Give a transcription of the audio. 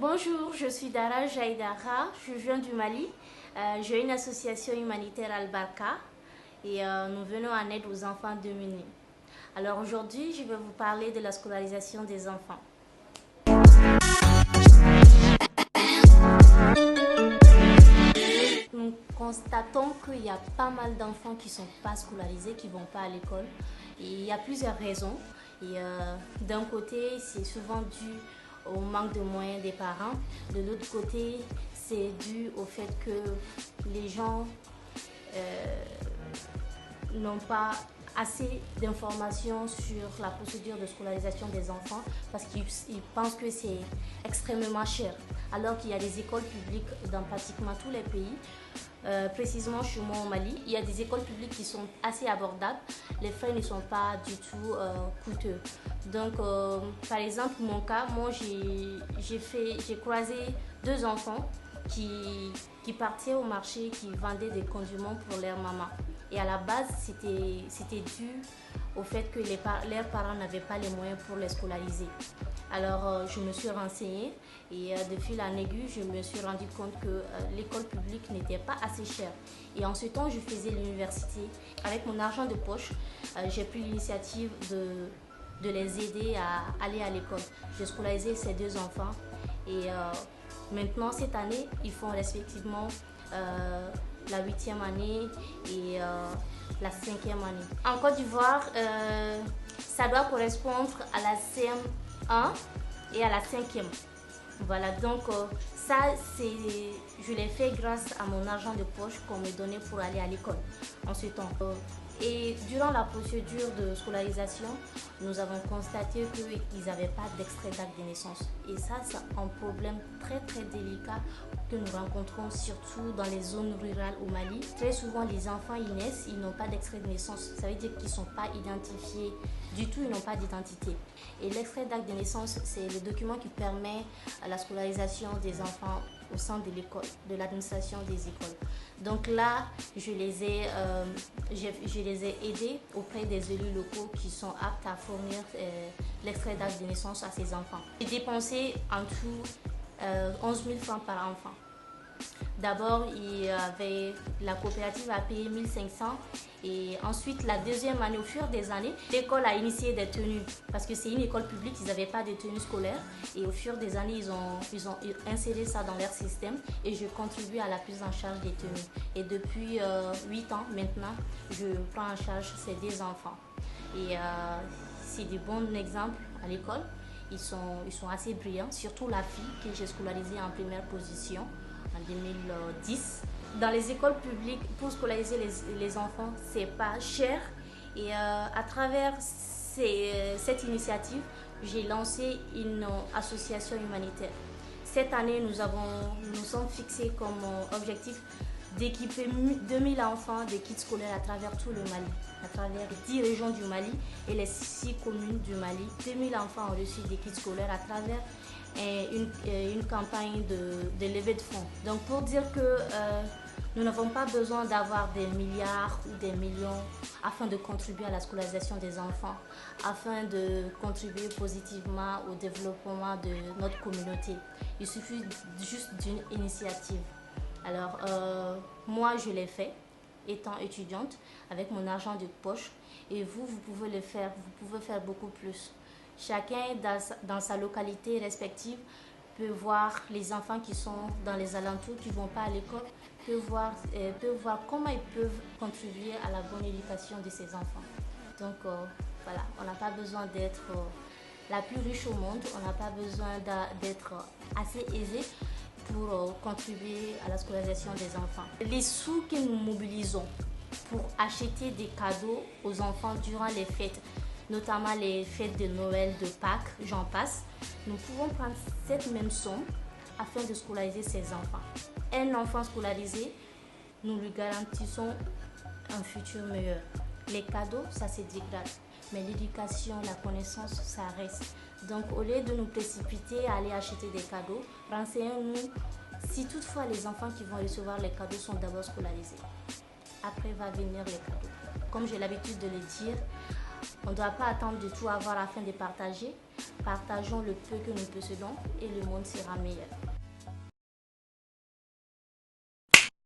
Bonjour, je suis Dara Jaïdara, je viens du Mali. J'ai une association humanitaire Al-Barka et nous venons en aide aux enfants démunis. Alors aujourd'hui, je vais vous parler de la scolarisation des enfants. Nous constatons qu'il y a pas mal d'enfants qui ne sont pas scolarisés, qui ne vont pas à l'école. Et il y a plusieurs raisons. D'un côté, c'est souvent dû au manque de moyens des parents. De l'autre côté, c'est dû au fait que les gens n'ont pas assez d'informations sur la procédure de scolarisation des enfants parce qu'ils pensent que c'est extrêmement cher. Alors qu'il y a des écoles publiques dans pratiquement tous les pays. Précisément chez moi au Mali, il y a des écoles publiques qui sont assez abordables. Les frais ne sont pas du tout coûteux. Donc, par exemple, mon cas, moi j'ai croisé deux enfants qui partaient au marché, qui vendaient des condiments pour leur maman. Et à la base, c'était dû au fait que leurs parents n'avaient pas les moyens pour les scolariser. Alors, je me suis renseignée et de fil en aiguille, je me suis rendu compte que l'école publique n'était pas assez chère. Et en ce temps, je faisais l'université. Avec mon argent de poche, j'ai pris l'initiative de les aider à aller à l'école. J'ai scolarisé ces deux enfants et maintenant, cette année, ils font respectivement la 8e année et la 5e année. En Côte d'Ivoire, ça doit correspondre à la CM1 et à la 5e. Voilà, donc ça, je l'ai fait grâce à mon argent de poche qu'on me donnait pour aller à l'école en ce temps. Et durant la procédure de scolarisation, nous avons constaté qu'ils n'avaient pas d'extrait d'acte de naissance. Et ça, c'est un problème très très délicat que nous rencontrons surtout dans les zones rurales au Mali. Très souvent, les enfants, ils naissent, ils n'ont pas d'extrait de naissance. Ça veut dire qu'ils ne sont pas identifiés du tout, ils n'ont pas d'identité. Et l'extrait d'acte de naissance, c'est le document qui permet la scolarisation des enfants au sein de l'école, de l'administration des écoles. Donc là, je les ai aidés auprès des élus locaux qui sont aptes à fournir l'extrait d'acte de naissance à ces enfants. J'ai dépensé en tout 11 000 francs par enfant. D'abord, la coopérative a payé 1 500 et ensuite, la deuxième année, au fur des années, l'école a initié des tenues parce que c'est une école publique, ils n'avaient pas de tenues scolaires et au fur des années, ils ont inséré ça dans leur système et je contribue à la prise en charge des tenues. Et depuis 8 ans maintenant, je prends en charge ces deux enfants. Et c'est des bons exemples à l'école. Ils sont assez brillants, surtout la fille que j'ai scolarisée en première position en 2010. Dans les écoles publiques, pour scolariser les enfants, c'est pas cher. Et à travers cette initiative, j'ai lancé une association humanitaire. Cette année, nous sommes fixés comme objectif d'équiper 2000 enfants de kits scolaires à travers tout le Mali, à travers 10 régions du Mali et les 6 communes du Mali. 2000 enfants ont reçu des kits scolaires à travers une campagne de levée de fonds. Donc pour dire que nous n'avons pas besoin d'avoir des milliards ou des millions afin de contribuer à la scolarisation des enfants, afin de contribuer positivement au développement de notre communauté. Il suffit juste d'une initiative. Alors, moi, je l'ai fait, étant étudiante, avec mon argent de poche. Et vous pouvez le faire, vous pouvez faire beaucoup plus. Chacun, dans sa localité respective, peut voir les enfants qui sont dans les alentours, qui ne vont pas à l'école, peut voir comment ils peuvent contribuer à la bonne éducation de ces enfants. Donc, voilà, on n'a pas besoin d'être la plus riche au monde, on n'a pas besoin d'être assez aisé pour contribuer à la scolarisation des enfants. Les sous que nous mobilisons pour acheter des cadeaux aux enfants durant les fêtes, notamment les fêtes de Noël, de Pâques, j'en passe, nous pouvons prendre cette même somme afin de scolariser ces enfants. Un enfant scolarisé, nous lui garantissons un futur meilleur. Les cadeaux, ça se dégrade, mais l'éducation, la connaissance, ça reste. Donc, au lieu de nous précipiter à aller acheter des cadeaux, renseignons-nous si toutefois les enfants qui vont recevoir les cadeaux sont d'abord scolarisés. Après va venir les cadeaux. Comme j'ai l'habitude de le dire, On ne doit pas attendre de tout avoir afin de partager. Partageons le peu que nous possédons et le monde sera meilleur.